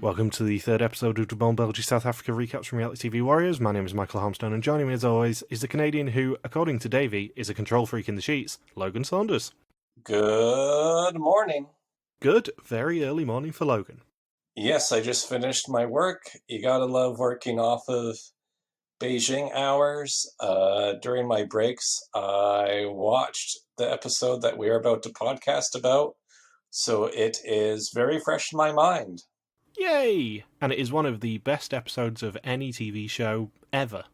Welcome to the third episode of the Mol Belgie South Africa recaps from Reality TV Warriors. My name is Michael Harmstone, and joining me as always is the Canadian who, according to Davey, is a control freak in the sheets, Logan Saunders. Good morning. Good, very early morning for Logan. Yes, I just finished my work. You gotta love working off of Beijing hours. During my breaks, I watched the episode that we're about to podcast about, so it is very fresh in my mind. Yay! And it is one of the best episodes of any TV show ever.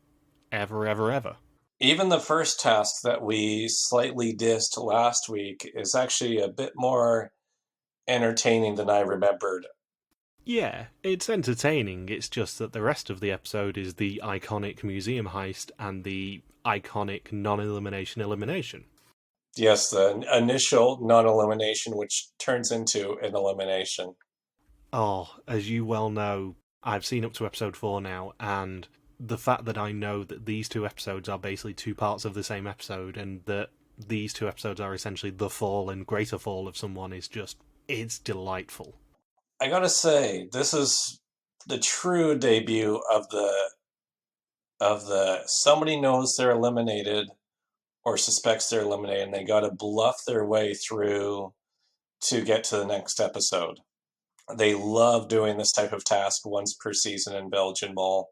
Ever. Even the first task that we slightly dissed last week is actually a bit more entertaining than I remembered. Yeah, it's entertaining, it's just that the rest of the episode is the iconic museum heist and the iconic non-elimination elimination. Yes, the initial non-elimination, which turns into an elimination. Oh, as you well know, I've seen up to episode 4 now, and the fact that I know that these two episodes are basically two parts of the same episode, and that these two episodes are essentially the fall and greater fall of someone is just, it's delightful. I gotta say, this is the true debut of the somebody knows they're eliminated or suspects they're eliminated, and they gotta bluff their way through to get to the next episode. They love doing this type of task once per season in Belgian Mole.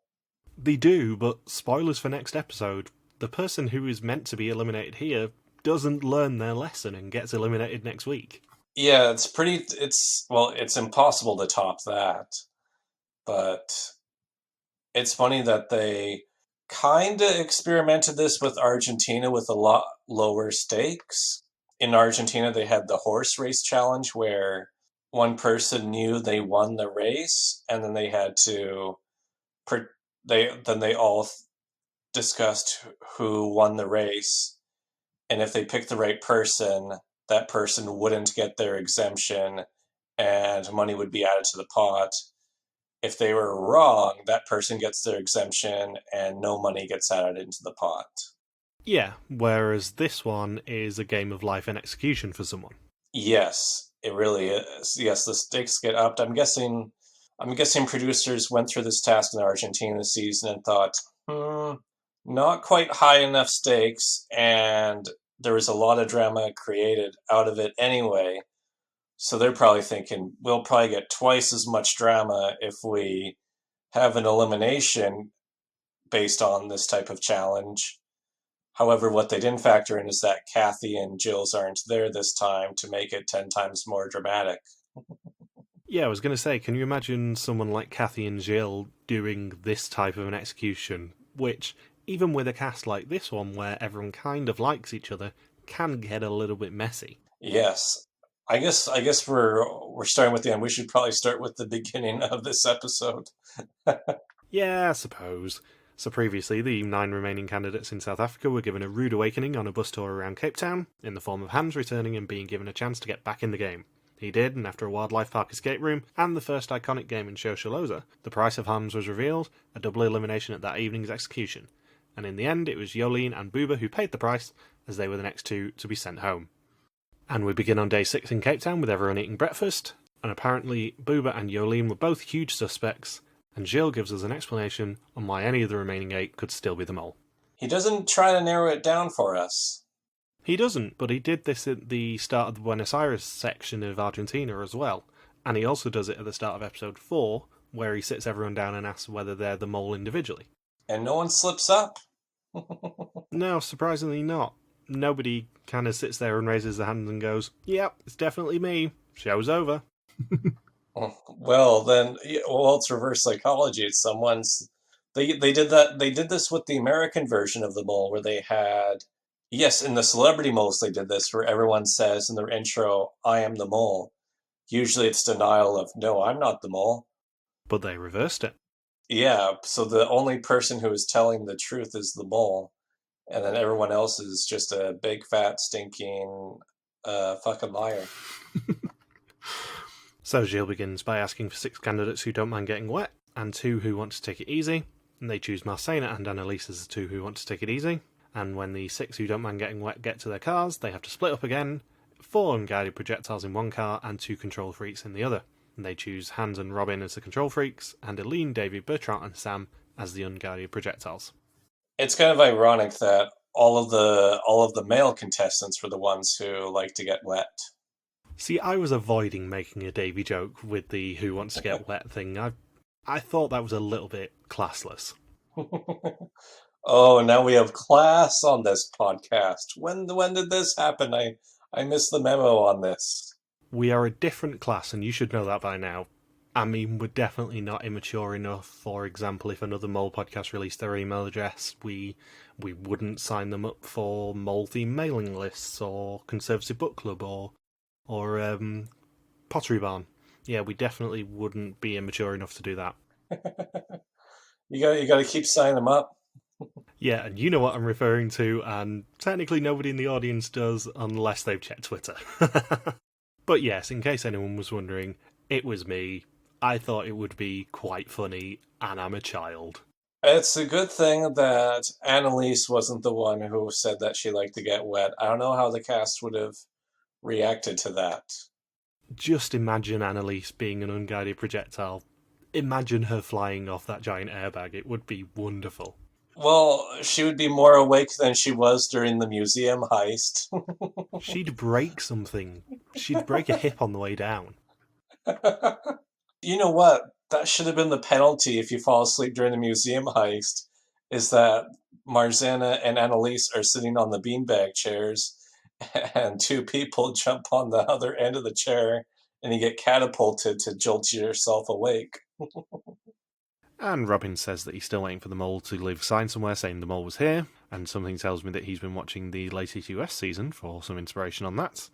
They do, but spoilers for next episode, the person who is meant to be eliminated here doesn't learn their lesson and gets eliminated next week. Yeah, it's impossible to top that. But it's funny that they kind of experimented this with Argentina with a lot lower stakes. In Argentina, they had the horse race challenge where one person knew they won the race, and then they had to they all discussed who won the race, and if they picked the right person, that person wouldn't get their exemption and money would be added to the pot. If they were wrong, that person gets their exemption and no money gets added into the pot. Yeah, whereas this one is a game of life and execution for someone. Yes, it really is. Yes, the stakes get upped. I'm guessing producers went through this task in Argentina this season and thought, not quite high enough stakes, and there was a lot of drama created out of it anyway. So they're probably thinking, we'll probably get twice as much drama if we have an elimination based on this type of challenge. However, what they didn't factor in is that Kathy and Jill's aren't there this time to make it 10 times more dramatic. Yeah, I was going to say, can you imagine someone like Kathy and Jill doing this type of an execution, which, even with a cast like this one, where everyone kind of likes each other, can get a little bit messy. Yes. I guess we're starting with the end. We should probably start with the beginning of this episode. Yeah, I suppose. So previously, the 9 remaining candidates in South Africa were given a rude awakening on a bus tour around Cape Town, in the form of Hans returning and being given a chance to get back in the game. He did, and after a wildlife park escape room, and the first iconic game in Shosholoza, the price of Hans was revealed, a double elimination at that evening's execution. And in the end, it was Jolien and Booba who paid the price, as they were the next two to be sent home. And we begin on day 6 in Cape Town with everyone eating breakfast, and apparently Booba and Jolien were both huge suspects, and Gilles gives us an explanation on why any of the remaining 8 could still be the mole. He doesn't try to narrow it down for us. He doesn't, but he did this at the start of the Buenos Aires section of Argentina as well, and he also does it at the start of episode 4, where he sits everyone down and asks whether they're the mole individually. And no one slips up. No, surprisingly not. Nobody kind of sits there and raises their hand and goes, "Yep, it's definitely me. Show's over." Well, then, well, it's reverse psychology. It's someone's. They did that. They did this with the American version of the mole, where they had. Yes, in the celebrity moles, they did this, where everyone says in their intro, "I am the mole." Usually, it's denial of, "No, I'm not the mole." But they reversed it. Yeah, so the only person who is telling the truth is the mole, and then everyone else is just a big, fat, stinking, fucking liar. So Gilles begins by asking for 6 candidates who don't mind getting wet, and 2 who want to take it easy, and they choose Marcena and Annalise as the 2 who want to take it easy, and when the 6 who don't mind getting wet get to their cars, they have to split up again, 4 unguided projectiles in one car and 2 control freaks in the other. They choose Hans and Robin as the control freaks, and Aline, Davy, Bertrand, and Sam as the unguided projectiles. It's kind of ironic that all of the male contestants were the ones who like to get wet. See, I was avoiding making a Davy joke with the who wants to get wet thing. I thought that was a little bit classless. Oh, now we have class on this podcast. When did this happen? I missed the memo on this. We are a different class, and you should know that by now. I mean, we're definitely not immature enough. For example, if another Mole podcast released their email address, we wouldn't sign them up for Mole-themed mailing lists or Conservative Book Club or Pottery Barn. Yeah, we definitely wouldn't be immature enough to do that. You got to keep signing them up. Yeah, and you know what I'm referring to, and technically nobody in the audience does unless they've checked Twitter. But yes, in case anyone was wondering, it was me. I thought it would be quite funny, and I'm a child. It's a good thing that Annalise wasn't the one who said that she liked to get wet. I don't know how the cast would have reacted to that. Just imagine Annalise being an unguided projectile. Imagine her flying off that giant airbag. It would be wonderful. Well, she would be more awake than she was during the museum heist. She'd break something. She'd break a hip on the way down. You know what? That should have been the penalty if you fall asleep during the museum heist, is that Marzana and Annalise are sitting on the beanbag chairs, and two people jump on the other end of the chair, and you get catapulted to jolt yourself awake. And Robin says that he's still waiting for the mole to leave a sign somewhere saying the mole was here, and something tells me that he's been watching the latest US season for some inspiration on that.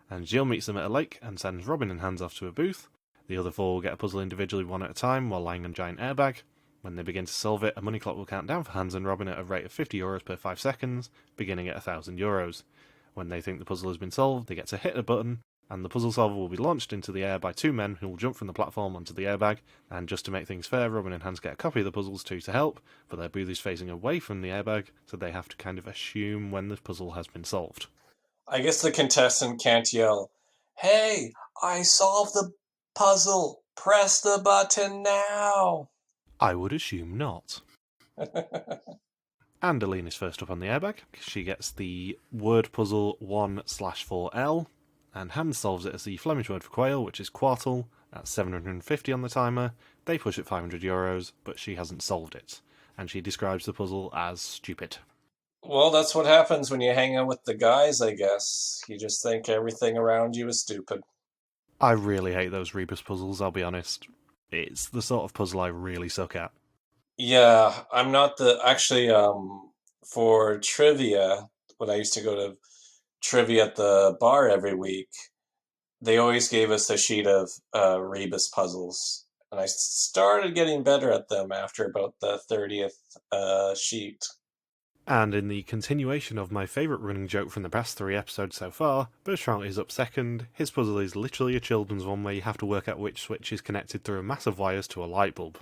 And Jill meets them at a lake and sends Robin and Hans off to a booth. The other four will get a puzzle individually one at a time while lying on a giant airbag. When they begin to solve it, a money clock will count down for Hans and Robin at a rate of €50 per 5 seconds, beginning at €1,000. When they think the puzzle has been solved, they get to hit a button, and the puzzle solver will be launched into the air by two men who will jump from the platform onto the airbag. And just to make things fair, Robin and Hans get a copy of the puzzles too to help, but their booth is facing away from the airbag, so they have to kind of assume when the puzzle has been solved. I guess the contestant can't yell, "Hey, I solved the puzzle! Press the button now!" I would assume not. And Aline is first up on the airbag. She gets the word puzzle 1/4L, and Hans solves it as the Flemish word for quail, which is quartel, at 750 on the timer. They push at €500, but she hasn't solved it, and she describes the puzzle as stupid. Well, that's what happens when you hang out with the guys, I guess. You just think everything around you is stupid. I really hate those rebus puzzles, I'll be honest. It's the sort of puzzle I really suck at. Yeah, I'm not actually, for trivia, when I used to go to trivia at the bar every week, they always gave us a sheet of rebus puzzles. And I started getting better at them after about the 30th sheet. And in the continuation of my favourite running joke from the past 3 episodes so far, Bertrand is up second. His puzzle is literally a children's one where you have to work out which switch is connected through massive wires to a light bulb.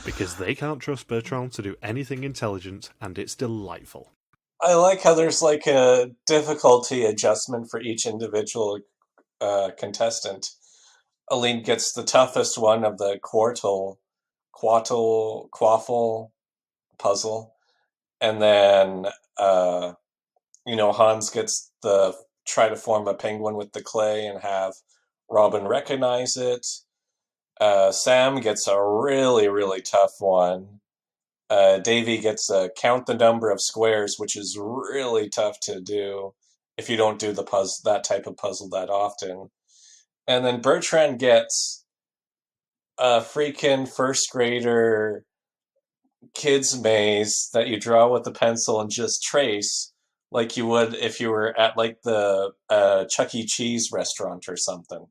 Because they can't trust Bertrand to do anything intelligent, and it's delightful. I like how there's like a difficulty adjustment for each individual contestant. Aline gets the toughest one of the quaffle puzzle, and then Hans gets the try to form a penguin with the clay and have Robin recognize it. Sam gets a really, really tough one. Davy gets count the number of squares, which is really tough to do if you don't do that type of puzzle that often. And then Bertrand gets a freaking first grader kids maze that you draw with a pencil and just trace like you would if you were at like the Chuck E. Cheese restaurant or something.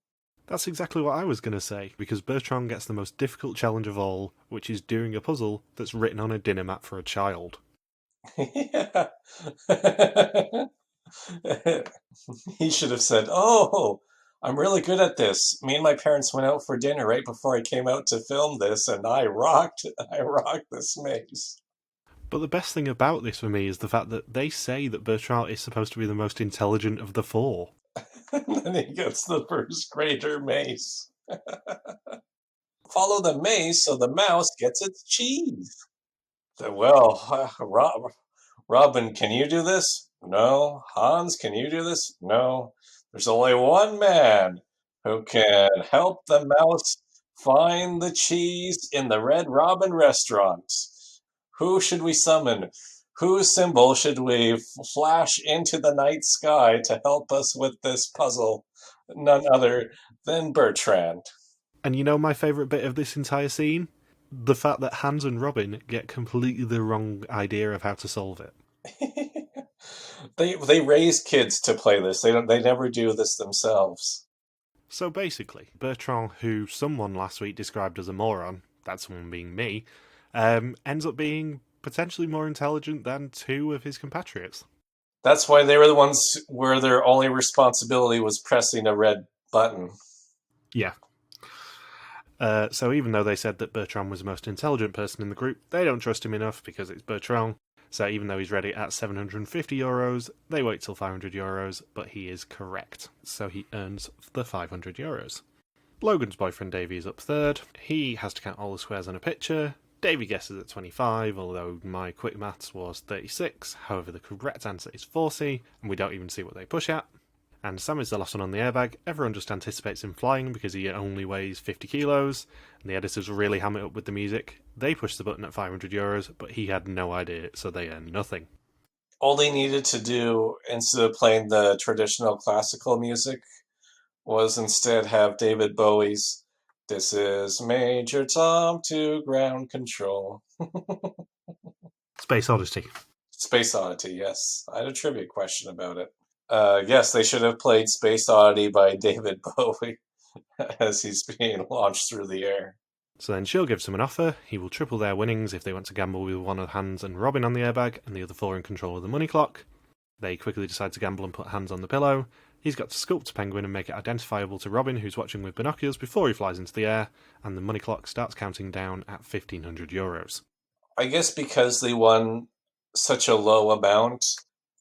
That's exactly what I was going to say, because Bertrand gets the most difficult challenge of all, which is doing a puzzle that's written on a dinner mat for a child. Yeah. He should have said, "Oh, I'm really good at this. Me and my parents went out for dinner right before I came out to film this, and I rocked this maze." But the best thing about this for me is the fact that they say that Bertrand is supposed to be the most intelligent of the 4. And then he gets the first grader mace. Follow the mace so the mouse gets its cheese. Well, Robin, can you do this? No. Hans, can you do this? No. There's only one man who can help the mouse find the cheese in the Red Robin restaurant. Who should we summon? Whose symbol should we flash into the night sky to help us with this puzzle? None other than Bertrand. And you know my favourite bit of this entire scene? The fact that Hans and Robin get completely the wrong idea of how to solve it. They raise kids to play this. They never do this themselves. So basically, Bertrand, who someone last week described as a moron, that someone being me, ends up being potentially more intelligent than two of his compatriots. That's why they were the ones where their only responsibility was pressing a red button. Yeah. So even though they said that Bertrand was the most intelligent person in the group, they don't trust him enough because it's Bertrand. So even though he's ready at €750, they wait till €500, but he is correct. So he earns the €500. Logan's boyfriend Davey is up third. He has to count all the squares on a picture. Davey guesses at 25, although my quick maths was 36. However, the correct answer is 40, and we don't even see what they push at. And Sam is the last one on the airbag. Everyone just anticipates him flying because he only weighs 50 kilos, and the editors really ham it up with the music. They push the button at €500, but he had no idea, so they earn nothing. All they needed to do, instead of playing the traditional classical music, was instead have David Bowie's "This is Major Tom to Ground Control." Space Odyssey. Space Oddity, yes. I had a trivia question about it. Yes, they should have played Space Oddity by David Bowie as he's being launched through the air. So then she'll give them an offer. He will triple their winnings if they want to gamble with one of Hans and Robin on the airbag and the other four in control of the money clock. They quickly decide to gamble and put Hans on the pillow. He's got to sculpt a penguin and make it identifiable to Robin, who's watching with binoculars before he flies into the air, and the money clock starts counting down at €1,500. I guess because they won such a low amount,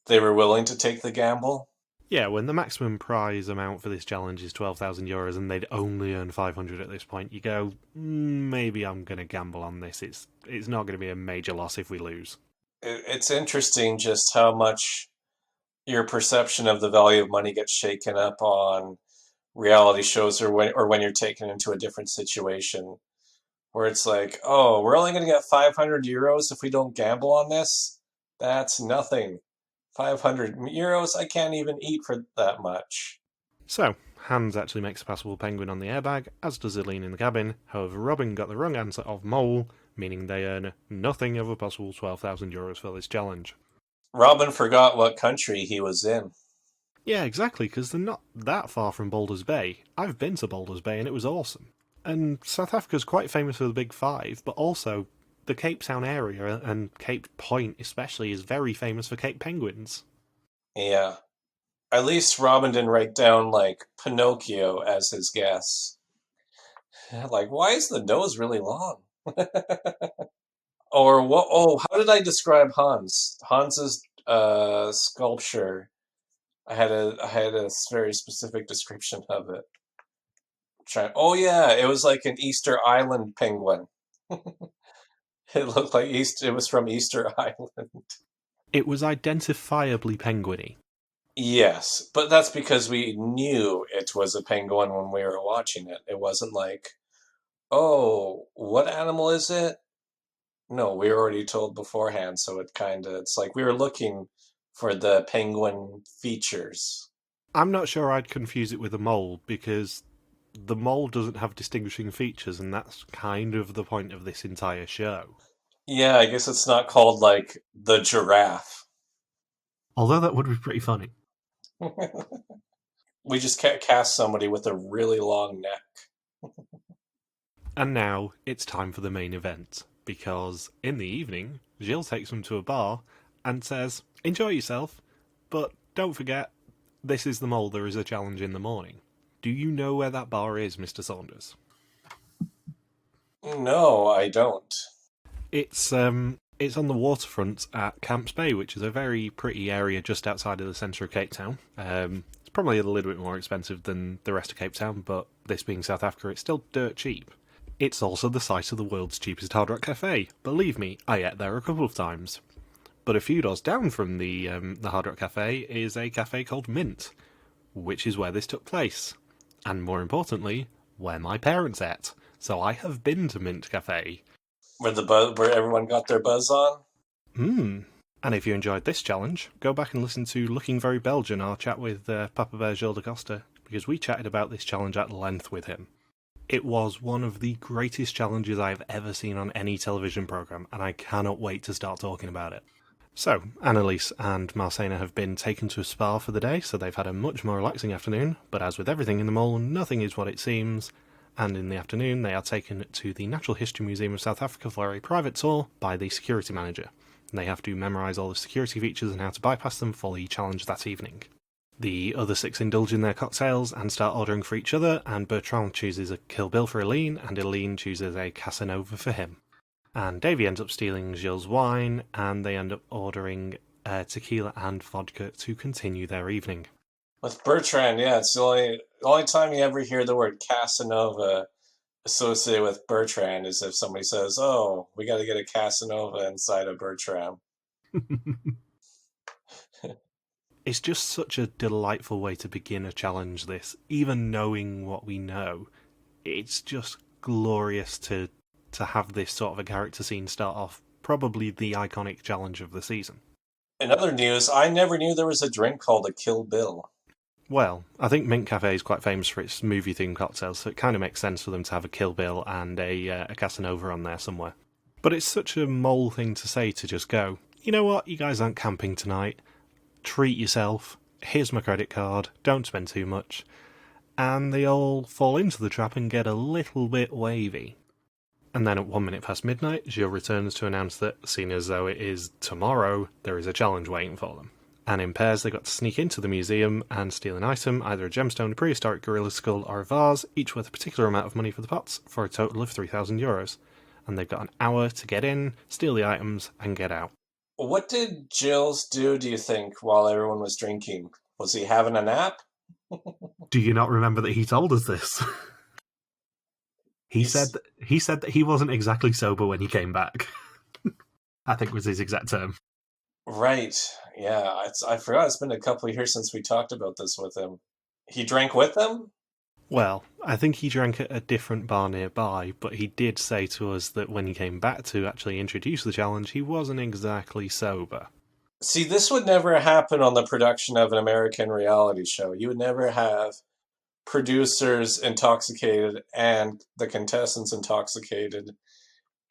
they were willing to take the gamble. Yeah, when the maximum prize amount for this challenge is €12,000 and they'd only earn 500 at this point, you go, maybe I'm going to gamble on this. It's not going to be a major loss if we lose. It's interesting just how much your perception of the value of money gets shaken up on reality shows or when you're taken into a different situation where it's like, oh, we're only going to get €500 if we don't gamble on this? That's nothing. €500, I can't even eat for that much. So, Hans actually makes a passable penguin on the airbag, as does Eileen in the cabin. However, Robin got the wrong answer of mole, meaning they earn nothing of a possible €12,000 for this challenge. Robin forgot what country he was in. Yeah, exactly, because they're not that far from Baldur's Bay. I've been to Baldur's Bay and it was awesome. And South Africa's quite famous for the Big Five, but also the Cape Town area, and Cape Point especially, is very famous for Cape penguins. Yeah. At least Robin didn't write down, like, Pinocchio as his guess. Like, why is the nose really long? Or what? Oh, how did I describe Hans? Hans's sculpture. I had a very specific description of it. Oh yeah, it was like an Easter Island penguin. It looked like it was from Easter Island. It was identifiably penguiny. Yes, but that's because we knew it was a penguin when we were watching it. It wasn't like, oh, what animal is it? No, we were already told beforehand, so it's like we were looking for the penguin features. I'm not sure I'd confuse it with a mole, because the mole doesn't have distinguishing features, and that's kind of the point of this entire show. Yeah, I guess it's not called, like, the giraffe. Although that would be pretty funny. We just can't cast somebody with a really long neck. And now it's time for the main event, because in the evening, Gilles takes them to a bar and says, enjoy yourself, but don't forget, this is the mole, there is a challenge in the morning. Do you know where that bar is, Mr. Saunders? No, I don't. It's on the waterfront at Camps Bay, which is a very pretty area just outside of the centre of Cape Town. It's Probably a little bit more expensive than the rest of Cape Town, but this being South Africa, it's still dirt cheap. It's also the site of the world's cheapest Hard Rock Cafe. Believe me, I ate there a couple of times. But a few doors down from the Hard Rock Cafe is a cafe called Mint, which is where this took place. And more importantly, where my parents ate. So I have been to Mint Cafe. Where everyone got their buzz on? And if you enjoyed this challenge, go back and listen to Looking Very Belgian, our chat with Papa Bear Gilles de Costa, because we chatted about this challenge at length with him. It was one of the greatest challenges I've ever seen on any television programme, and I cannot wait to start talking about it. So, Annalise and Marcena have been taken to a spa for the day, so they've had a much more relaxing afternoon, but as with everything in the mole, nothing is what it seems, and in the afternoon they are taken to the Natural History Museum of South Africa for a private tour by the security manager. They have to memorise all the security features and how to bypass them for the challenge that evening. The other 6 indulge in their cocktails and start ordering for each other, and Bertrand chooses a Kill Bill for Eileen, and Eileen chooses a Casanova for him. And Davy ends up stealing Gilles' wine, and they end up ordering tequila and vodka to continue their evening. With Bertrand, yeah, it's the only time you ever hear the word Casanova associated with Bertrand is if somebody says, "Oh, we got to get a Casanova inside of Bertrand." It's just such a delightful way to begin a challenge, this. Even knowing what we know, it's just glorious to have this sort of a character scene start off probably the iconic challenge of the season. In other news, I never knew there was a drink called a Kill Bill. Well, I think Mint Cafe is quite famous for its movie-themed cocktails, so it kind of makes sense for them to have a Kill Bill and a Casanova on there somewhere. But it's such a mole thing to say to just go, you know what, you guys aren't camping tonight. Treat yourself. Here's my credit card. Don't spend too much. And they all fall into the trap and get a little bit wavy. And then at 1 minute past midnight, Gilles returns to announce that, seeing as though it is tomorrow, there is a challenge waiting for them. And in pairs, they got to sneak into the museum and steal an item, either a gemstone, a prehistoric gorilla skull, or a vase, each worth a particular amount of money for the pots, for a total of €3,000. And they've got an hour to get in, steal the items, and get out. What did Gilles do, do you think, while everyone was drinking? Was he having a nap? Do you not remember that he told us this? He said that he wasn't exactly sober when he came back. I think was his exact term. Right. Yeah, I forgot. It's been a couple of years since we talked about this with him. He drank with them? Well, I think he drank at a different bar nearby, but he did say to us that when he came back to actually introduce the challenge, he wasn't exactly sober. See, this would never happen on the production of an American reality show. You would never have producers intoxicated and the contestants intoxicated,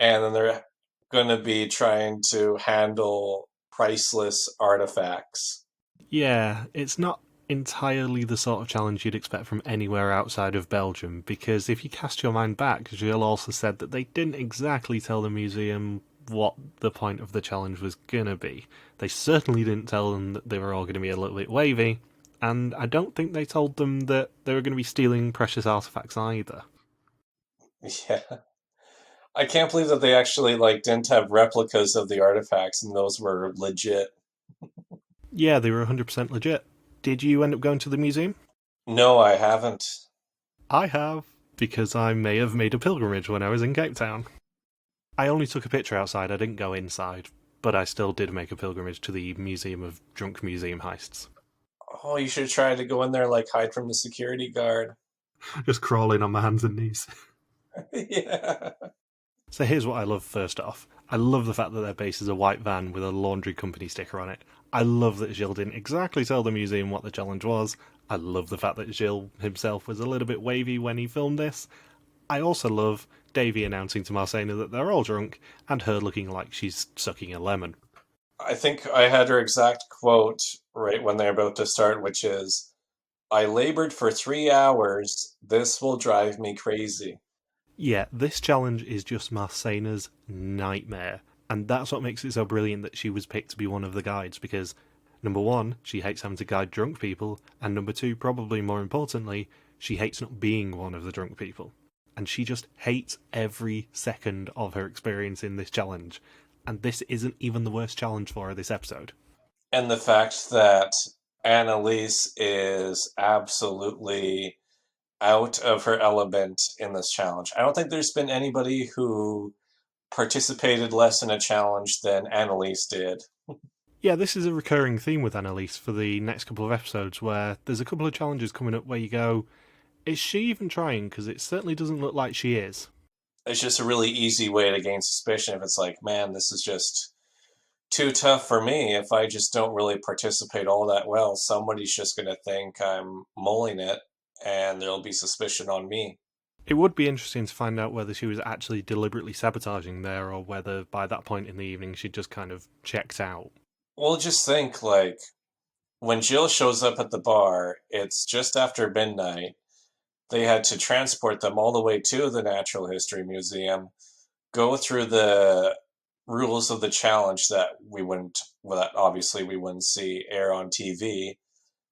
and then they're going to be trying to handle priceless artifacts. Yeah, it's not entirely the sort of challenge you'd expect from anywhere outside of Belgium, because if you cast your mind back, Gilles also said that they didn't exactly tell the museum what the point of the challenge was going to be. They certainly didn't tell them that they were all going to be a little bit wavy, and I don't think they told them that they were going to be stealing precious artifacts either. Yeah. I can't believe that they actually didn't have replicas of the artifacts and those were legit. Yeah, they were 100% legit. Did you end up going to the museum? No, I haven't. I have, because I may have made a pilgrimage when I was in Cape Town. I only took a picture outside, I didn't go inside, but I still did make a pilgrimage to the Museum of Drunk Museum Heists. Oh, you should try to go in there, hide from the security guard. Just crawling on my hands and knees. Yeah. So here's what I love first off. I love the fact that their base is a white van with a laundry company sticker on it. I love that Gilles didn't exactly tell the museum what the challenge was. I love the fact that Gilles himself was a little bit wavy when he filmed this. I also love Davy announcing to Marcena that they're all drunk, and her looking like she's sucking a lemon. I think I had her exact quote right when they're about to start, which is, "I labored for 3 hours. This will drive me crazy." Yeah, this challenge is just Marcena's nightmare. And that's what makes it so brilliant that she was picked to be one of the guides, because, number one, she hates having to guide drunk people, and number two, probably more importantly, she hates not being one of the drunk people. And she just hates every second of her experience in this challenge. And this isn't even the worst challenge for her this episode. And the fact that Annalise is absolutely out of her element in this challenge. I don't think there's been anybody who participated less in a challenge than Annalise did. Yeah, this is a recurring theme with Annalise for the next couple of episodes, where there's a couple of challenges coming up where you go, is she even trying? Because it certainly doesn't look like she is. It's just a really easy way to gain suspicion if it's like, man, this is just too tough for me. If I just don't really participate all that well, somebody's just going to think I'm mulling it and there'll be suspicion on me. It would be interesting to find out whether she was actually deliberately sabotaging there, or whether by that point in the evening she'd just kind of checked out. Well, just think like when Jill shows up at the bar, it's just after midnight. They had to transport them all the way to the Natural History Museum, go through the rules of the challenge that obviously we wouldn't see air on TV,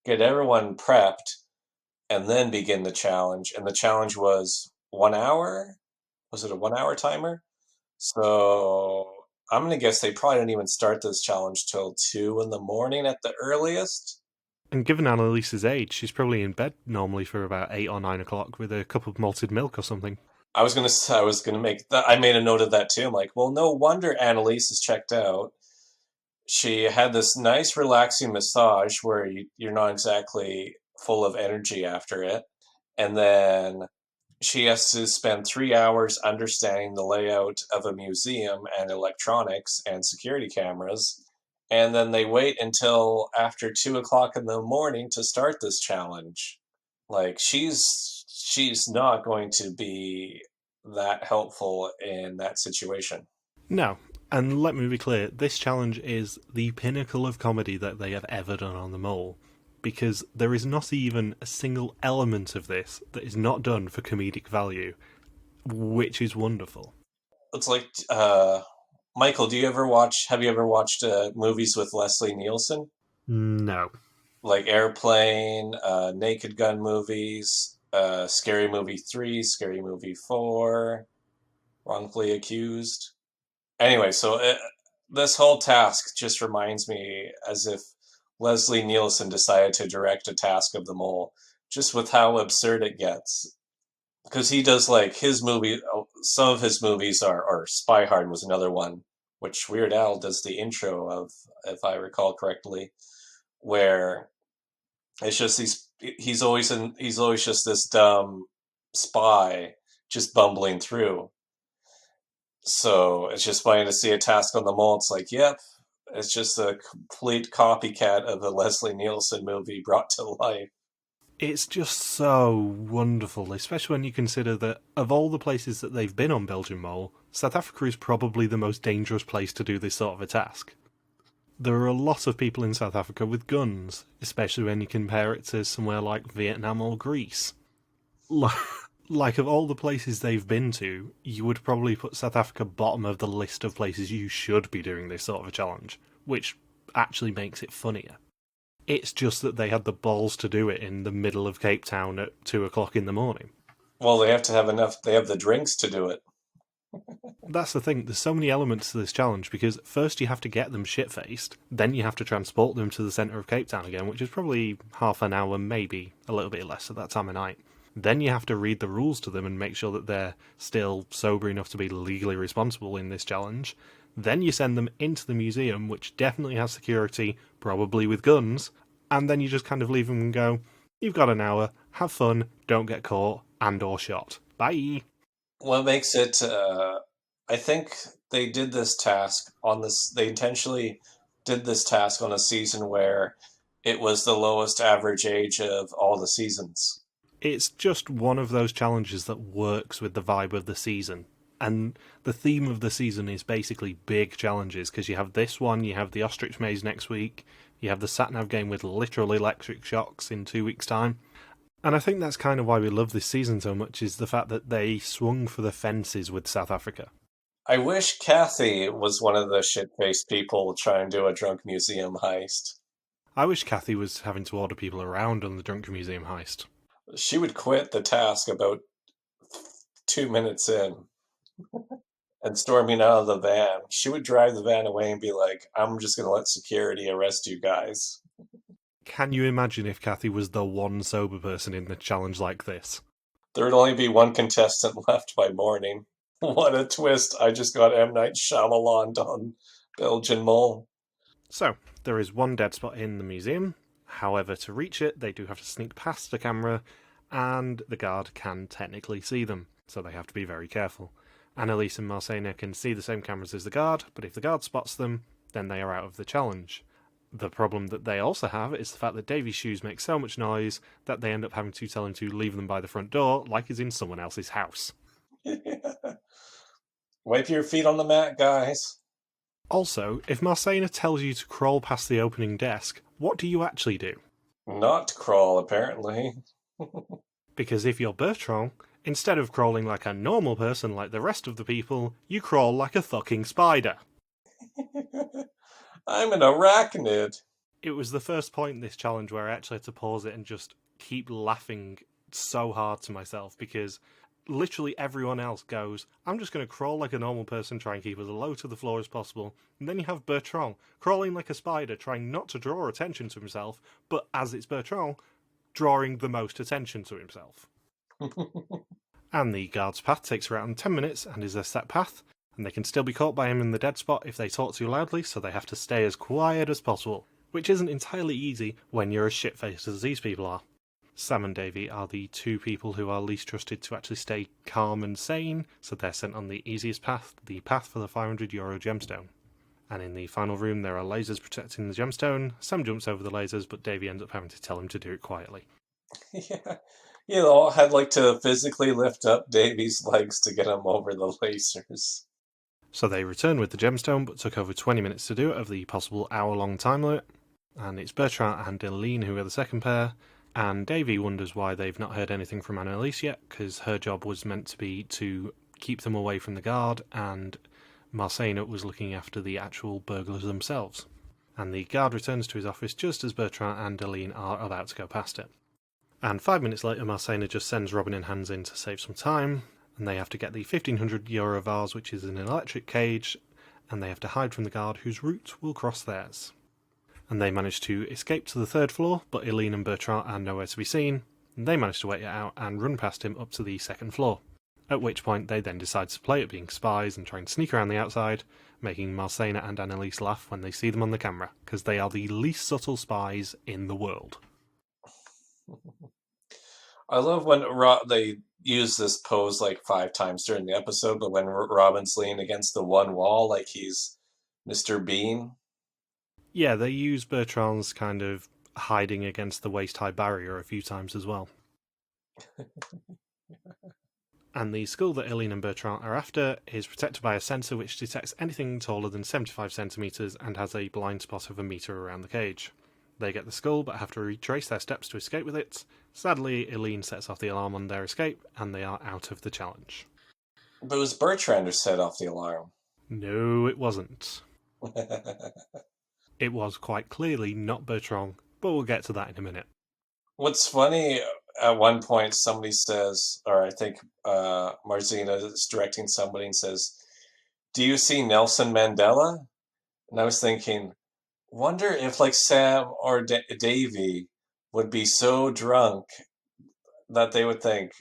get everyone prepped, and then begin the challenge. And the challenge was 1 hour. Was it a 1 hour timer? So I'm gonna guess they probably didn't even start this challenge till 2 in the morning at the earliest. And given Annalise's age, she's probably in bed normally for about 8 or 9 o'clock with a cup of malted milk or something. I was gonna make that. I made a note of that too. I'm like, well, no wonder Annalise is checked out. She had this nice, relaxing massage where you're not exactly full of energy after it, and then she has to spend 3 hours understanding the layout of a museum and electronics and security cameras. And then they wait until after 2 o'clock in the morning to start this challenge. Like she's not going to be that helpful in that situation. No, and let me be clear, this challenge is the pinnacle of comedy that they have ever done on the Mole, because there is not even a single element of this that is not done for comedic value, which is wonderful. It's like Michael, have you ever watched movies with Leslie Nielsen? No. Like Airplane, Naked Gun movies, Scary Movie 3, Scary Movie 4, Wrongfully Accused. Anyway, this whole task just reminds me as if Leslie Nielsen decided to direct a task of the mole, just with how absurd it gets. Because he does like his movie, some of his movies or Spy Hard was another one, which Weird Al does the intro of, if I recall correctly, where it's just he's always just this dumb spy just bumbling through. So it's just funny to see a task on the mole. It's like, yep, it's just a complete copycat of a Leslie Nielsen movie brought to life. It's just so wonderful, especially when you consider that of all the places that they've been on Belgian Mole, South Africa is probably the most dangerous place to do this sort of a task. There are a lot of people in South Africa with guns, especially when you compare it to somewhere like Vietnam or Greece. Like, of all the places they've been to, you would probably put South Africa bottom of the list of places you should be doing this sort of a challenge, which actually makes it funnier. It's just that they had the balls to do it in the middle of Cape Town at 2 o'clock in the morning. Well, they have to have enough, they have the drinks to do it. That's the thing, there's so many elements to this challenge, because first you have to get them shit-faced, then you have to transport them to the centre of Cape Town again, which is probably half an hour, maybe a little bit less at that time of night. Then you have to read the rules to them and make sure that they're still sober enough to be legally responsible in this challenge. Then you send them into the museum, which definitely has security, probably with guns, and then you just kind of leave them and go, you've got an hour, have fun, don't get caught, and or shot. Bye! What makes it, I think they did this task on this, they intentionally did this task on a season where it was the lowest average age of all the seasons. It's just one of those challenges that works with the vibe of the season. And the theme of the season is basically big challenges, because you have this one, you have the ostrich maze next week, you have the sat-nav game with literal electric shocks in 2 weeks' time. And I think that's kind of why we love this season so much, is the fact that they swung for the fences with South Africa. I wish Kathy was one of the shit-faced people trying to do a drunk museum heist. I wish Kathy was having to order people around on the Drunk Museum Heist. She would quit the task about 2 minutes in and storming out of the van. She would drive the van away and be like, I'm just going to let security arrest you guys. Can you imagine if Kathy was the one sober person in a challenge like this? There would only be one contestant left by morning. What a twist. I just got M. Night Shyamalan on Belgian Mole. So, there is one dead spot in the museum. However, to reach it, they do have to sneak past the camera, and the guard can technically see them, so they have to be very careful. Annalise and Marcena can see the same cameras as the guard, but if the guard spots them, then they are out of the challenge. The problem that they also have is the fact that Davy's shoes make so much noise that they end up having to tell him to leave them by the front door like he's in someone else's house. Wipe your feet on the mat, guys. Also, if Marcena tells you to crawl past the opening desk, what do you actually do? Not crawl, apparently. Because if you're Bertrand, instead of crawling like a normal person like the rest of the people, you crawl like a fucking spider. I'm an arachnid. It was the first point in this challenge where I actually had to pause it and just keep laughing so hard to myself because literally everyone else goes, I'm just going to crawl like a normal person, try and keep as low to the floor as possible. And then you have Bertrand crawling like a spider, trying not to draw attention to himself, but as it's Bertrand, drawing the most attention to himself. And the guard's path takes around 10 minutes and is a set path, and they can still be caught by him in the dead spot if they talk too loudly, so they have to stay as quiet as possible, which isn't entirely easy when you're as shit-faced as these people are. Sam and Davy are the two people who are least trusted to actually stay calm and sane, so they're sent on the easiest path, the path for the €500 gemstone. And in the final room there are lasers protecting the gemstone. Sam jumps over the lasers, but Davy ends up having to tell him to do it quietly. Yeah. You know, I'd like to physically lift up Davy's legs to get him over the lasers. So they return with the gemstone, but took over 20 minutes to do it of the possible hour-long time limit. And it's Bertrand and Eileen who are the second pair, and Davy wonders why they've not heard anything from Annalise yet, because her job was meant to be to keep them away from the guard, and Marcena was looking after the actual burglars themselves. And the guard returns to his office just as Bertrand and Eileen are about to go past it. And 5 minutes later, Marcena just sends Robin and Hans in to save some time, and they have to get the €1,500 vase, which is an electric cage, and they have to hide from the guard whose route will cross theirs. And they manage to escape to the third floor, but Eileen and Bertrand are nowhere to be seen, and they manage to wait it out and run past him up to the second floor, at which point they then decide to play at being spies and try and sneak around the outside, making Marcena and Annalise laugh when they see them on the camera, because they are the least subtle spies in the world. I love when they use this pose like 5 times during the episode, but when Robin's leaning against the one wall like he's Mr. Bean. Yeah, they use Bertrand's kind of hiding against the waist-high barrier a few times as well. And the skull that Eileen and Bertrand are after is protected by a sensor which detects anything taller than 75 centimetres and has a blind spot of 1 metre around the cage. They get the skull but have to retrace their steps to escape with it. Sadly, Eileen sets off the alarm on their escape and they are out of the challenge. But it was Bertrand who set off the alarm. No, it wasn't. It was quite clearly not Bertrand, but we'll get to that in a minute. What's funny, at one point somebody says, or I think Marcena is directing somebody and says, "Do you see Nelson Mandela?" And I was thinking, wonder if like Sam or Davy would be so drunk that they would think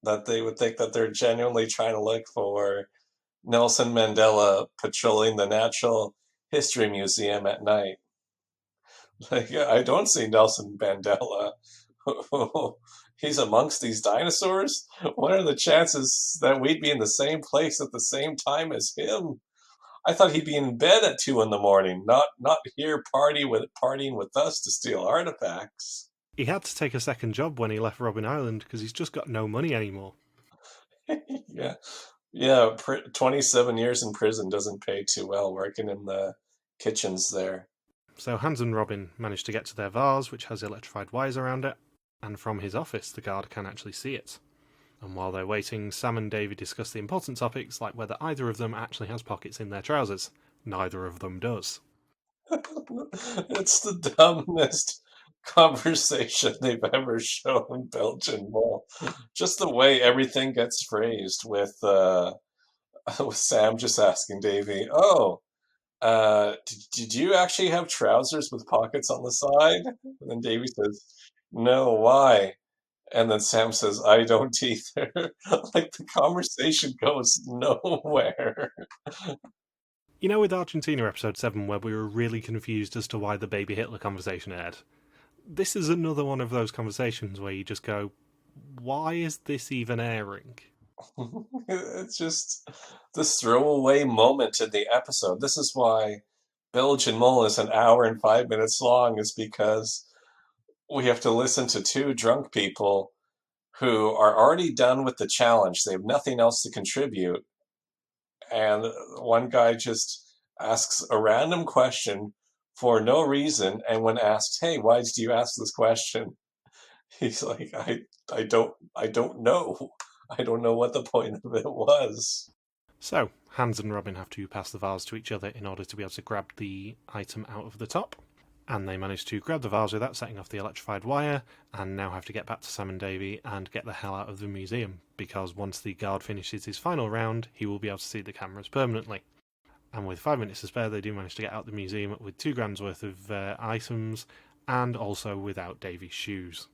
that they're genuinely trying to look for Nelson Mandela patrolling the Natural History Museum at night. Like, I don't see Nelson Mandela. He's amongst these dinosaurs? What are the chances that we'd be in the same place at the same time as him? I thought he'd be in bed at 2 in the morning, not here partying with us to steal artifacts. He had to take a second job when he left Robin Island because he's just got no money anymore. Yeah. 27 years in prison doesn't pay too well working in the kitchens there. So Hans and Robin manage to get to their vase, which has electrified wires around it, and from his office the guard can actually see it. And while they're waiting, Sam and Davy discuss the important topics like whether either of them actually has pockets in their trousers. Neither of them does. It's the dumbest conversation they've ever shown Belgian Mole. Just the way everything gets phrased with Sam just asking Davy, "Oh, did you actually have trousers with pockets on the side? And then Davy says, no, why? And then Sam says, I don't either. Like the conversation goes nowhere. You know, with Argentina episode 7, where we were really confused as to why the baby Hitler conversation aired, this is another one of those conversations where you just go, why is this even airing? It's just this throwaway moment in the episode. This is why Belgian Mole is an hour and 5 minutes long, is because we have to listen to two drunk people who are already done with the challenge. They have nothing else to contribute. And one guy just asks a random question for no reason. And when asked, hey, why did you ask this question? He's like, I don't know. I don't know what the point of it was. So, Hans and Robin have to pass the vase to each other in order to be able to grab the item out of the top. And they manage to grab the vase without setting off the electrified wire, and now have to get back to Sam and Davy and get the hell out of the museum, because once the guard finishes his final round, he will be able to see the cameras permanently. And with 5 minutes to spare, they do manage to get out the museum with £2 worth of items, and also without Davy's shoes.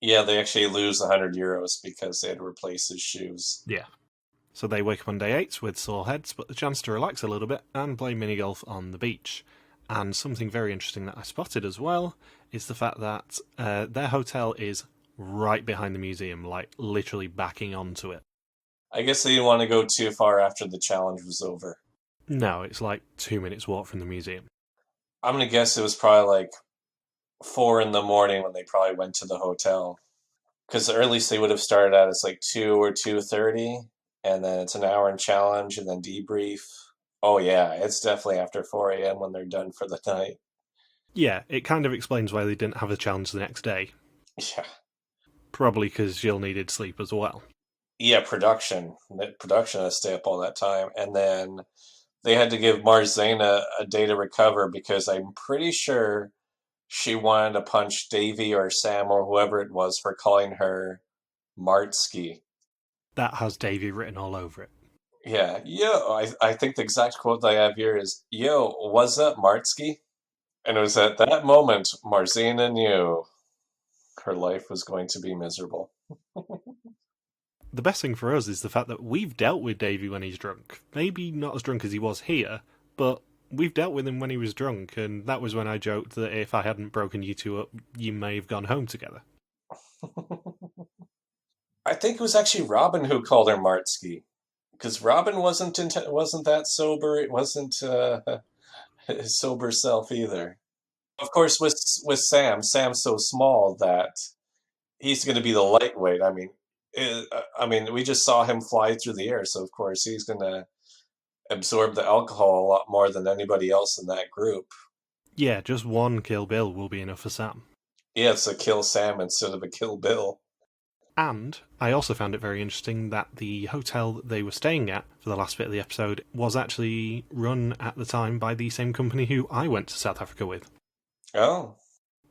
Yeah, they actually lose €100 because they had to replace his shoes. Yeah. So they wake up on day 8 with sore heads, but the chance to relax a little bit and play mini-golf on the beach. And something very interesting that I spotted as well is the fact that their hotel is right behind the museum, like literally backing onto it. I guess they didn't want to go too far after the challenge was over. No, it's like 2 minutes walk from the museum. I'm going to guess it was probably like 4 in the morning when they probably went to the hotel. Because the earliest they would have started at is like 2 or 2:30, and then it's an hour in challenge and then debrief. Oh yeah, it's definitely after 4 a.m. when they're done for the night. Yeah, it kind of explains why they didn't have a challenge the next day. Yeah. Probably because Jill needed sleep as well. Yeah, production. Production had to stay up all that time. And then they had to give Marzena a day to recover because I'm pretty sure she wanted to punch Davy or Sam or whoever it was for calling her Martsky. That has Davy written all over it. Yeah, yo, I think the exact quote I have here is, yo, what's up, Martsky? And it was at that moment Marzena knew her life was going to be miserable. The best thing for us is the fact that we've dealt with Davy when he's drunk. Maybe not as drunk as he was here, but we've dealt with him when he was drunk, and that was when I joked that if I hadn't broken you two up, you may have gone home together. I think it was actually Robin who called her Martsky, because Robin wasn't that sober. It wasn't his sober self either. Of course, with Sam's so small that he's going to be the lightweight. I mean, we just saw him fly through the air, so of course he's going to absorb the alcohol a lot more than anybody else in that group. Yeah, just one Kill Bill will be enough for Sam. Yeah, it's a Kill Sam instead of a Kill Bill. And I also found it very interesting that the hotel that they were staying at for the last bit of the episode was actually run at the time by the same company who I went to South Africa with. Oh.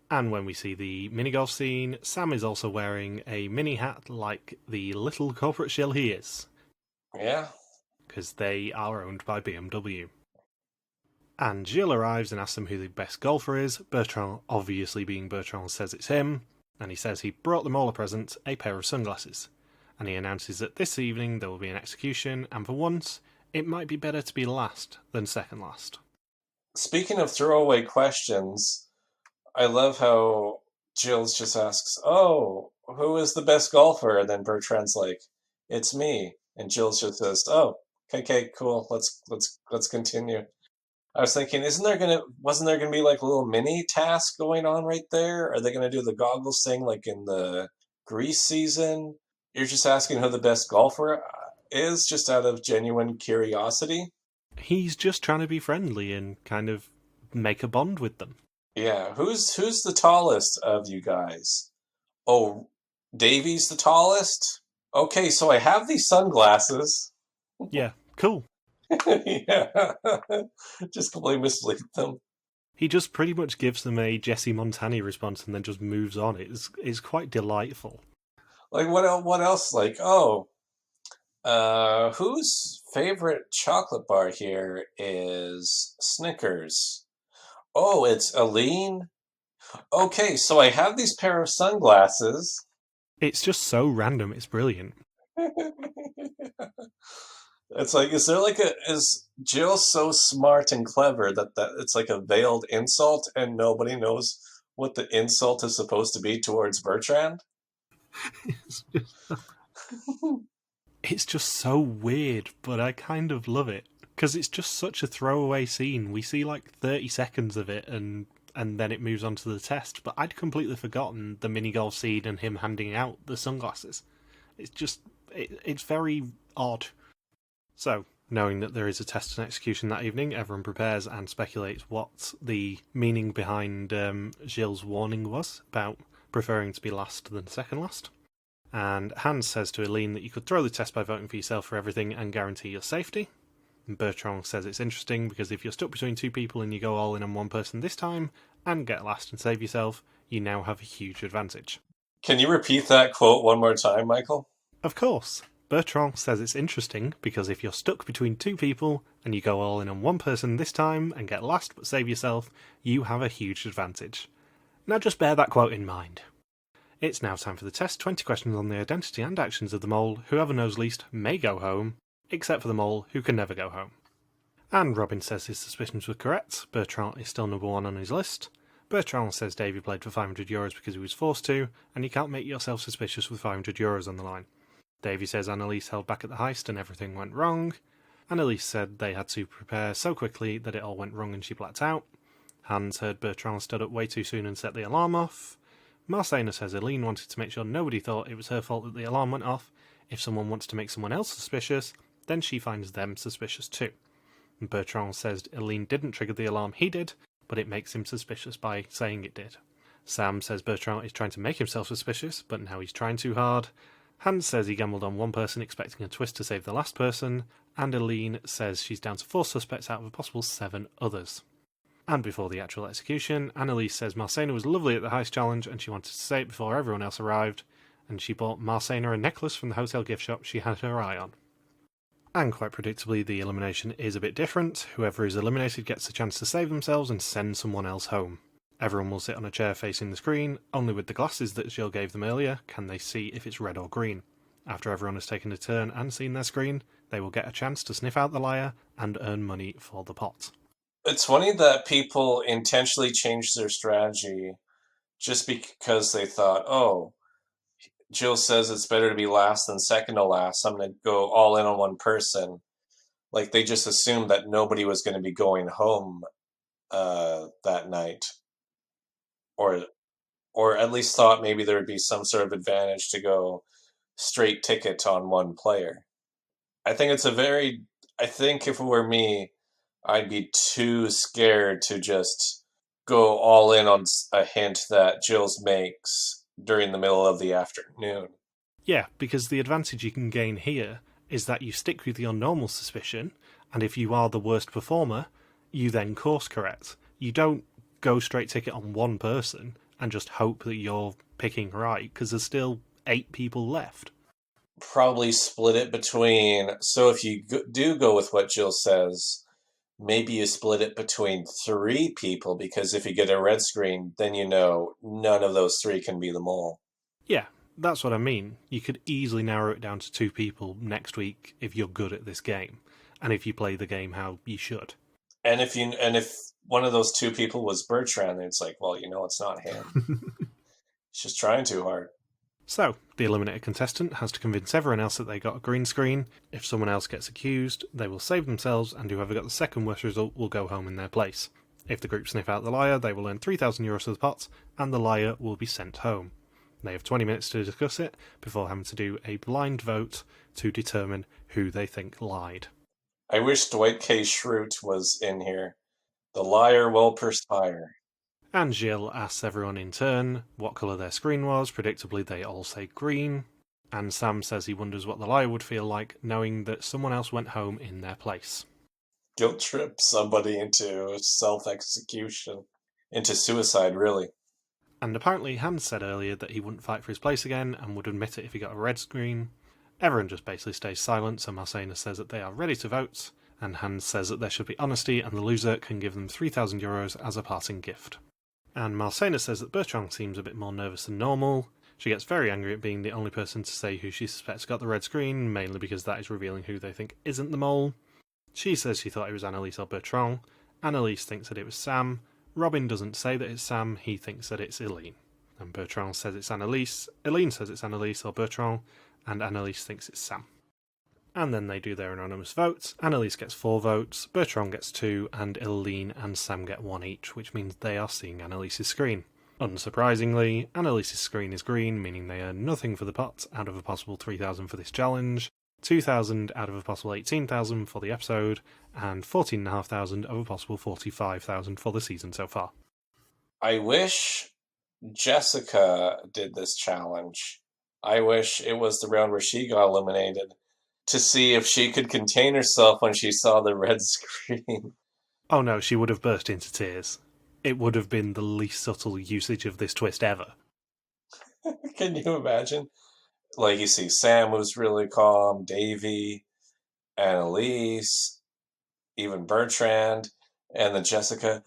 And when we see the mini-golf scene, Sam is also wearing a mini hat like the little corporate shill he is. Yeah. Because they are owned by BMW. And Jill arrives and asks them who the best golfer is. Bertrand, obviously being Bertrand, says it's him. And he says he brought them all a present, a pair of sunglasses. And he announces that this evening there will be an execution, and for once, it might be better to be last than second last. Speaking of throwaway questions, I love how Jill's just asks, "Oh, who is the best golfer?" And then Bertrand's like, "It's me." And Jill's just says, "Oh, okay, cool. Let's continue." I was thinking, wasn't there gonna be like a little mini task going on right there? Are they gonna do the goggles thing like in the Greece season? You're just asking who the best golfer is, just out of genuine curiosity. He's just trying to be friendly and kind of make a bond with them. Yeah, who's the tallest of you guys? Oh, Davy's the tallest? Okay, so I have these sunglasses. Yeah, cool. Yeah. Just completely mislead them. He just pretty much gives them a Jesse Montana response and then just moves on. It's quite delightful. Like, what else? Like, oh, Whose favorite chocolate bar here is Snickers? Oh, it's Aline. Okay, so I have these pair of sunglasses. It's just so random, it's brilliant. It's like, is Jill so smart and clever that it's like a veiled insult and nobody knows what the insult is supposed to be towards Bertrand? It's just, it's just so weird, but I kind of love it. Because it's just such a throwaway scene. We see like 30 seconds of it and then it moves on to the test, but I'd completely forgotten the mini golf scene and him handing out the sunglasses. It's just, it's very odd. So, knowing that there is a test and execution that evening, everyone prepares and speculates what the meaning behind Gilles' warning was about preferring to be last than second last. And Hans says to Eileen that you could throw the test by voting for yourself for everything and guarantee your safety. And Bertrand says it's interesting because if you're stuck between two people and you go all in on one person this time and get last and save yourself, you now have a huge advantage. Can you repeat that quote one more time, Michael? Of course, Bertrand says it's interesting because if you're stuck between two people and you go all in on one person this time and get last but save yourself, you have a huge advantage. Now just bear that quote in mind. It's now time for the test. 20 questions on the identity and actions of the mole. Whoever knows least may go home, except for the mole, who can never go home. And Robin says his suspicions were correct. Bertrand is still number one on his list. Bertrand says Davy played for €500 because he was forced to, and you can't make yourself suspicious with €500 on the line. Davy says Annalise held back at the heist and everything went wrong. Annalise said they had to prepare so quickly that it all went wrong and she blacked out. Hans heard Bertrand stood up way too soon and set the alarm off. Marcena says Eileen wanted to make sure nobody thought it was her fault that the alarm went off. If someone wants to make someone else suspicious, then she finds them suspicious too. And Bertrand says Eileen didn't trigger the alarm, he did, but it makes him suspicious by saying it did. Sam says Bertrand is trying to make himself suspicious, but now he's trying too hard. Hans says he gambled on one person expecting a twist to save the last person, and Eileen says she's down to 4 suspects out of a possible 7 others. And before the actual execution, Annalise says Marcena was lovely at the heist challenge and she wanted to say it before everyone else arrived, and she bought Marcena a necklace from the hotel gift shop she had her eye on. And quite predictably, the elimination is a bit different. Whoever is eliminated gets a chance to save themselves and send someone else home. Everyone will sit on a chair facing the screen. Only with the glasses that Jill gave them earlier can they see if it's red or green. After everyone has taken a turn and seen their screen, they will get a chance to sniff out the liar and earn money for the pot. It's funny that people intentionally changed their strategy just because they thought, oh, Jill says it's better to be last than second to last. I'm going to go all in on one person. Like they just assumed that nobody was going to be going home that night, or or at least thought maybe there would be some sort of advantage to go straight ticket on one player. I think it's a very. I think if it were me, I'd be too scared to just go all in on a hint that Jill's makes during the middle of the afternoon. Yeah, because the advantage you can gain here is that you stick with your normal suspicion, and if you are the worst performer, you then course correct. You don't go straight ticket on one person and just hope that you're picking right, because there's still 8 people left. Probably split it between. So if you do go with what Jill says, maybe you split it between 3 people, because if you get a red screen, then you know none of those 3 can be the mole. Yeah, that's what I mean. You could easily narrow it down to 2 people next week if you're good at this game, and if you play the game how you should. And if one of those 2 people was Bertrand, then it's like, well, it's not him. He's just trying too hard. So, the eliminated contestant has to convince everyone else that they got a green screen. If someone else gets accused, they will save themselves, and whoever got the second worst result will go home in their place. If the group sniff out the liar, they will earn €3,000 for the pot, and the liar will be sent home. They have 20 minutes to discuss it before having to do a blind vote to determine who they think lied. I wish Dwight K. Schrute was in here. The liar will perspire. And Gilles asks everyone in turn what colour their screen was. Predictably, they all say green. And Sam says he wonders what the liar would feel like knowing that someone else went home in their place. Guilt trip somebody into self-execution. Into suicide, really. And apparently Hans said earlier that he wouldn't fight for his place again and would admit it if he got a red screen. Everyone just basically stays silent, so Marcena says that they are ready to vote, and Hans says that there should be honesty and the loser can give them €3,000 as a parting gift. And Marcena says that Bertrand seems a bit more nervous than normal. She gets very angry at being the only person to say who she suspects got the red screen, mainly because that is revealing who they think isn't the mole. She says she thought it was Anneliese or Bertrand. Anneliese thinks that it was Sam. Robin doesn't say that it's Sam, he thinks that it's Eileen. And Bertrand says it's Anneliese. Eileen says it's Anneliese or Bertrand, and Anneliese thinks it's Sam. And then they do their anonymous votes. Anneliese gets 4 votes, Bertrand gets 2, and Eileen and Sam get 1 each, which means they are seeing Anneliese's screen. Unsurprisingly, Anneliese's screen is green, meaning they earn nothing for the pot out of a possible 3,000 for this challenge, 2,000 out of a possible 18,000 for the episode, and 14,500 of a possible 45,000 for the season so far. I wish Jessica did this challenge. I wish it was the round where she got eliminated, to see if she could contain herself when she saw the red screen. Oh no, she would have burst into tears. It would have been the least subtle usage of this twist ever. Can you imagine? Like, you see Sam was really calm, Davy, Annalise, even Bertrand, and then Jessica.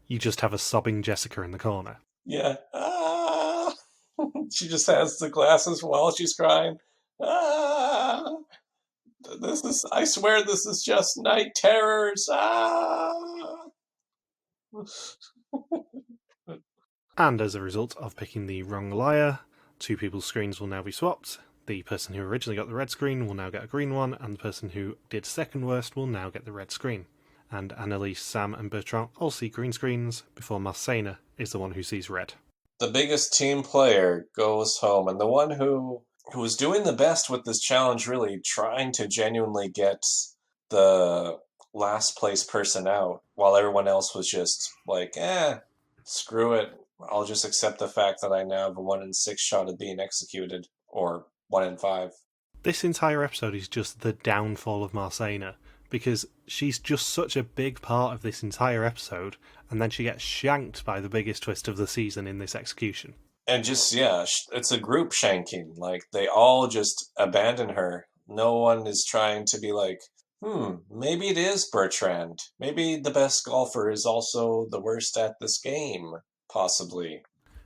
You just have a sobbing Jessica in the corner. Yeah. She just has the glasses while she's crying. I swear this is just night terrors. And as a result of picking the wrong liar, 2 people's screens will now be swapped. The person who originally got the red screen will now get a green one, and the person who did second worst will now get the red screen. And Anneliese, Sam and Bertrand all see green screens, before Marcena is the one who sees red. The biggest team player goes home, and the one who was doing the best with this challenge, really trying to genuinely get the last place person out, while everyone else was just like, screw it. I'll just accept the fact that I now have a 1 in 6 shot of being executed, or 1 in 5. This entire episode is just the downfall of Marcena, because she's just such a big part of this entire episode, and then she gets shanked by the biggest twist of the season in this execution. And just, it's a group shanking. Like, they all just abandon her. No one is trying to be like, maybe it is Bertrand. Maybe the best golfer is also the worst at this game, possibly.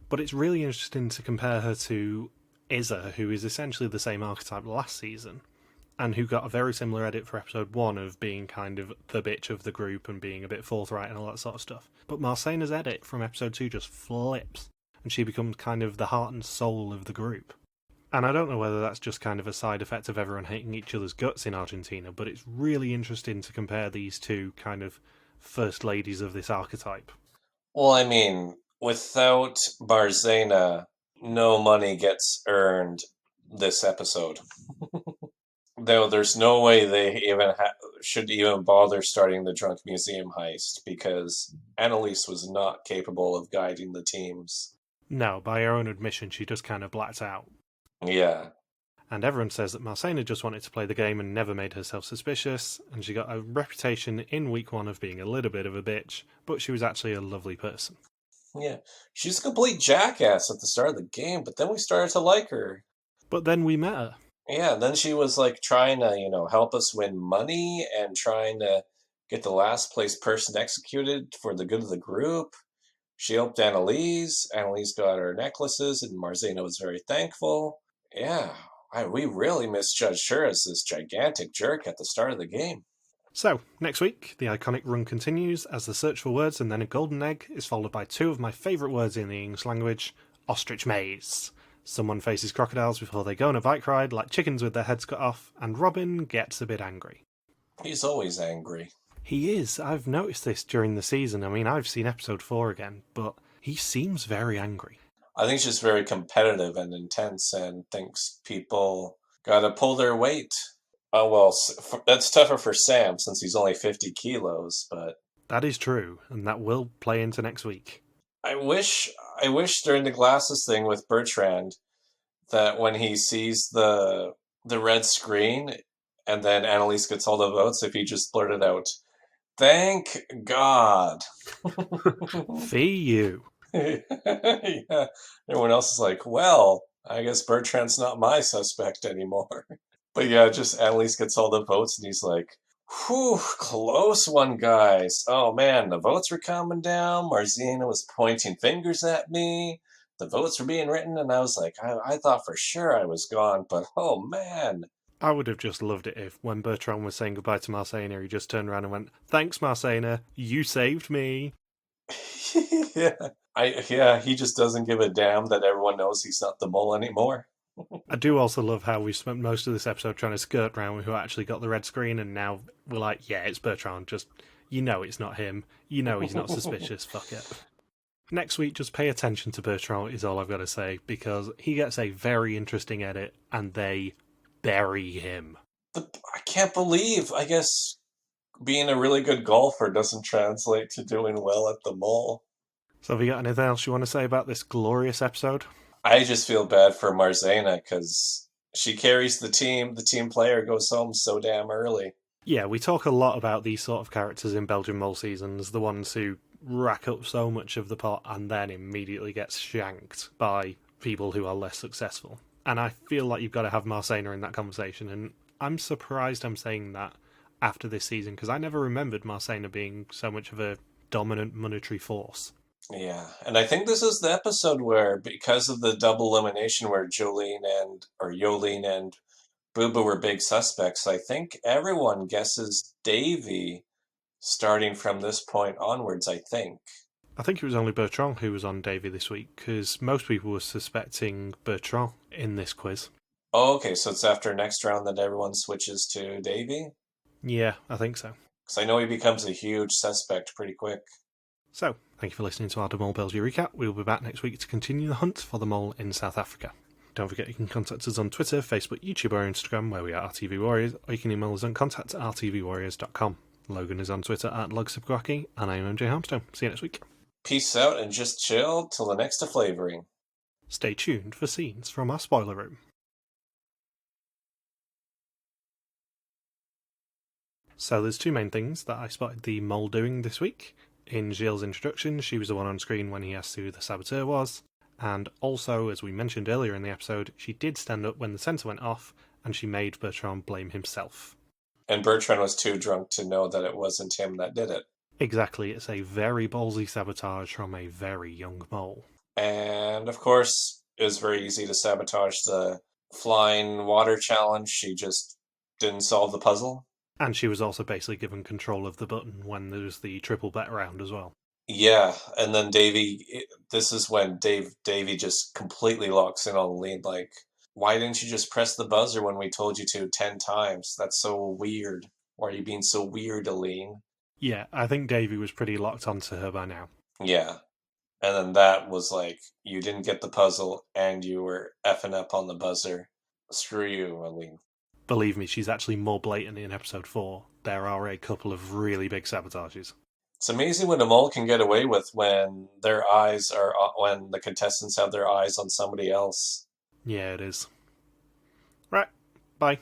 But it's really interesting to compare her to Isa, who is essentially the same archetype last season, and who got a very similar edit for episode 1 of being kind of the bitch of the group and being a bit forthright and all that sort of stuff. But Marcena's edit from episode 2 just flips, and she becomes kind of the heart and soul of the group. And I don't know whether that's just kind of a side effect of everyone hating each other's guts in Argentina, but it's really interesting to compare these two kind of first ladies of this archetype. Well, I mean, without Marcena, no money gets earned this episode. Though there's no way they even should even bother starting the Drunk Museum Heist, because Annalise was not capable of guiding the teams. No, by her own admission, she just kind of blacked out. Yeah. And everyone says that Marcena just wanted to play the game and never made herself suspicious, and she got a reputation in week 1 of being a little bit of a bitch, but she was actually a lovely person. Yeah. She's a complete jackass at the start of the game, but then we started to like her. But then we met her. Yeah, then she was like trying to, help us win money and trying to get the last place person executed for the good of the group. She helped Annalise. Annalise got her necklaces, and Marcena was very thankful. Yeah, we really misjudged her as this gigantic jerk at the start of the game. So, next week, the iconic run continues as the search for words and then a golden egg is followed by 2 of my favourite words in the English language, ostrich maze. Someone faces crocodiles before they go on a bike ride like chickens with their heads cut off, and Robin gets a bit angry. He's always angry. He is. I've noticed this during the season. I mean, I've seen episode 4 again, but he seems very angry. I think she's very competitive and intense and thinks people gotta pull their weight. Oh, well, that's tougher for Sam since he's only 50 kilos, but... That is true, and that will play into next week. I wish during the glasses thing with Bertrand that when he sees the red screen and then Annalise gets all the votes, if he just blurted out, "Thank God." Fee you. Yeah. Everyone else is like, well, I guess Bertrand's not my suspect anymore. But yeah, just Annalise gets all the votes, and he's like, whew, close one, guys. Oh man, the votes were coming down. Marzina was pointing fingers at me. The votes were being written, and I was like, I thought for sure I was gone, but oh man. I would have just loved it if, when Bertrand was saying goodbye to Marcena, he just turned around and went, "Thanks, Marcena, you saved me." Yeah. Yeah, he just doesn't give a damn that everyone knows he's not the mole anymore. I do also love how we spent most of this episode trying to skirt around who actually got the red screen, and now we're like, yeah, it's Bertrand, just, you know it's not him. You know he's not suspicious, fuck it. Next week, just pay attention to Bertrand is all I've got to say, because he gets a very interesting edit, and they bury him. I can't believe, I guess, being a really good golfer doesn't translate to doing well at the mole. So have you got anything else you want to say about this glorious episode? I just feel bad for Marzena because she carries the team. The team player goes home so damn early. Yeah, we talk a lot about these sort of characters in Belgian Mole seasons, the ones who rack up so much of the pot and then immediately gets shanked by people who are less successful. And I feel like you've got to have Marcena in that conversation, and I'm surprised I'm saying that after this season, because I never remembered Marcena being so much of a dominant monetary force. Yeah, and I think this is the episode where, because of the double elimination where Yolene and Booba were big suspects, I think everyone guesses Davy starting from this point onwards, I think. I think it was only Bertrand who was on Davy this week, because most people were suspecting Bertrand in this quiz. Oh, okay, so it's after next round that everyone switches to Davy? Yeah, I think so. Because I know he becomes a huge suspect pretty quick. So, thank you for listening to our Mol Belgie recap. We'll be back next week to continue the hunt for the mole in South Africa. Don't forget you can contact us on Twitter, Facebook, YouTube or Instagram where we are RTV Warriors, or you can email us on contact@rtvwarriors.com. Logan is on Twitter @Logsubquacky, and I am MJ Harmstone. See you next week. Peace out and just chill till the next flavoring. Stay tuned for scenes from our spoiler room. So there's two main things that I spotted the mole doing this week. In Gilles' introduction, she was the one on screen when he asked who the saboteur was, and also, as we mentioned earlier in the episode, she did stand up when the sensor went off, and she made Bertrand blame himself. And Bertrand was too drunk to know that it wasn't him that did it. Exactly, it's a very ballsy sabotage from a very young mole. And, of course, it was very easy to sabotage the flying water challenge. She just didn't solve the puzzle. And she was also basically given control of the button when there was the triple bet round as well. Yeah, and then this is when Davy just completely locks in on Lean, like, why didn't you just press the buzzer when we told you to 10 times? That's so weird. Why are you being so weird, Aline? Yeah, I think Davy was pretty locked onto her by now. Yeah. And then that was like, you didn't get the puzzle and you were effing up on the buzzer. Screw you, Aline. Believe me, she's actually more blatant in episode 4. There are a couple of really big sabotages. It's amazing what a mole can get away with when when the contestants have their eyes on somebody else. Yeah, it is. Right, bye.